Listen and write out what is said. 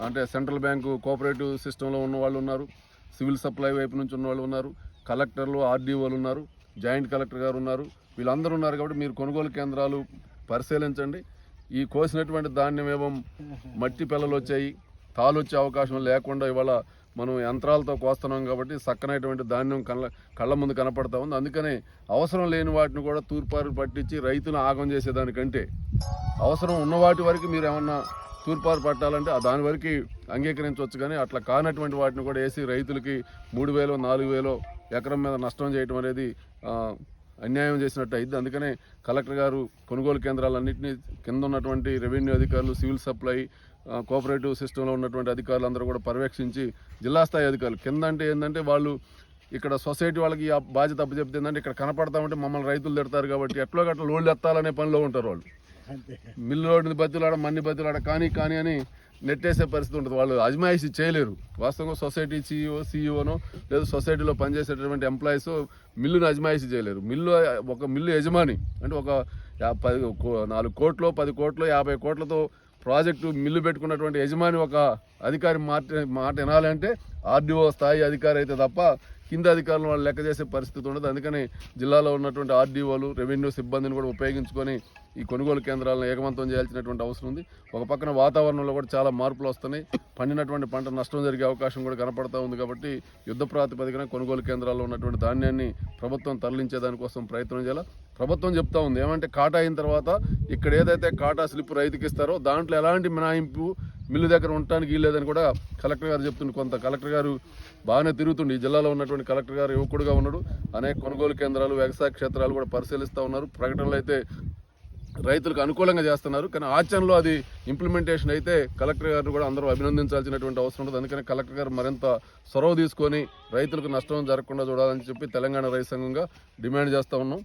అంటే central bank cooperative సిస్టంలో ఉన్న వాళ్ళు ఉన్నారు, సివిల్ సప్లై వైపు నుంచి ఉన్న వాళ్ళు ఉన్నారు, కలెక్టర్లు, ఆర్డీఓలు ఉన్నారు, జాయింట్ కలెక్టర్ గారు ఉన్నారు, వీళ్ళందరూ ఉన్నారు. కాబట్టి మీరు కొనుగోలు కేంద్రాలు పరిశీలించండి. ఈ కోసినటువంటి ధాన్యం ఏమో మట్టి పిల్లలు వచ్చాయి, తాలు వచ్చే అవకాశం లేకుండా ఇవాళ మనం యంత్రాలతో కోస్తున్నాం కాబట్టి చక్కనైనటువంటి ధాన్యం కళ్ళ ముందు కనపడతా ఉంది. అందుకనే అవసరం లేని వాటిని కూడా తూర్పారు పట్టించి రైతును ఆగం చేసేదానికంటే అవసరం ఉన్న వాటి వరకు మీరు ఏమన్నా తూర్పారు పట్టాలంటే దాని వరకు అంగీకరించవచ్చు. కానీ అట్లా కానటువంటి వాటిని కూడా వేసి రైతులకి 3,000, 4,000 ఎకరం మీద నష్టం చేయడం అనేది అన్యాయం చేసినట్టు అయింది. అందుకనే కలెక్టర్ గారు కొనుగోలు కేంద్రాలన్నింటినీ కింద ఉన్నటువంటి రెవెన్యూ అధికారులు, సివిల్ సప్లై, కోఆపరేటివ్ సిస్టంలో ఉన్నటువంటి అధికారులు అందరూ కూడా పర్యవేక్షించి, జిల్లా స్థాయి అధికారులు కింద అంటే ఏంటంటే వాళ్ళు ఇక్కడ సొసైటీ వాళ్ళకి బాధ్యత అప్పచెప్తే ఏంటంటే ఇక్కడ కనపడతామంటే మమ్మల్ని రైతులు తిడతారు కాబట్టి ఎట్లో గట్ల లోళ్ళు ఎత్తాలనే పనిలో ఉంటారు వాళ్ళు. మిల్లు రోడ్డుని బతిలాడ, మన్ని బతిలాడ, కానీ అని నెట్టేసే పరిస్థితి ఉంటుంది. వాళ్ళు అజమాయిషీ చేయలేరు. వాస్తవంగా సొసైటీ సీఈఓనో లేదా సొసైటీలో పనిచేసేటటువంటి ఎంప్లాయీస్ మిల్లును అజమాయిషీ చేయలేరు. ఒక మిల్లు యజమాని అంటే ఒక 4 కోట్లు, 10 కోట్లు, 50 కోట్లతో ప్రాజెక్టు మిల్లు పెట్టుకున్నటువంటి యజమాని ఒక అధికారి మాట వినాలంటే ఆర్డీఓ స్థాయి అధికారి అయితే తప్ప కింద అధికారులను వాళ్ళు లెక్క చేసే పరిస్థితి ఉండదు. అందుకని జిల్లాలో ఉన్నటువంటి ఆర్డీఓలు, రెవెన్యూ సిబ్బందిని కూడా ఉపయోగించుకొని ఈ కొనుగోలు కేంద్రాలను ఏకవంతం చేయాల్సినటువంటి అవసరం ఉంది. ఒక పక్కన వాతావరణంలో కూడా చాలా మార్పులు వస్తున్నాయి. పండినటువంటి పంట నష్టం జరిగే అవకాశం కూడా కనపడతా ఉంది. కాబట్టి యుద్ధ ప్రాతిపదికన కొనుగోలు కేంద్రాల్లో ఉన్నటువంటి ధాన్యాన్ని ప్రభుత్వం తరలించేదానికోసం ప్రయత్నం చేయాలి. ప్రభుత్వం చెప్తా ఉంది ఏమంటే కాటా అయిన తర్వాత ఇక్కడ ఏదైతే కాటా స్లిప్ రైతుకి ఇస్తారో దాంట్లో ఎలాంటి మినహాయింపు మిల్లు దగ్గర ఉండటానికి వీల్లేదని కూడా కలెక్టర్ గారు చెప్తుంది. కొంత కలెక్టర్ గారు బాగానే తిరుగుతుండే. ఈ జిల్లాలో ఉన్నటువంటి కలెక్టర్ గారు యువకుడుగా ఉన్నాడు. అనేక కొనుగోలు కేంద్రాలు, వ్యవసాయ క్షేత్రాలు కూడా పరిశీలిస్తూ ఉన్నారు. ప్రకటనలు అయితే రైతులకు అనుకూలంగా చేస్తున్నారు. కానీ ఆచరణలో అది ఇంప్లిమెంటేషన్ అయితే కలెక్టర్ గారిని కూడా అందరూ అభినందించాల్సినటువంటి అవసరం ఉంటుంది. అందుకని కలెక్టర్ గారు మరింత చొరవ తీసుకొని రైతులకు నష్టం జరగకుండా చూడాలని చెప్పి తెలంగాణ రైతు సంఘంగా డిమాండ్ చేస్తూ ఉన్నాం.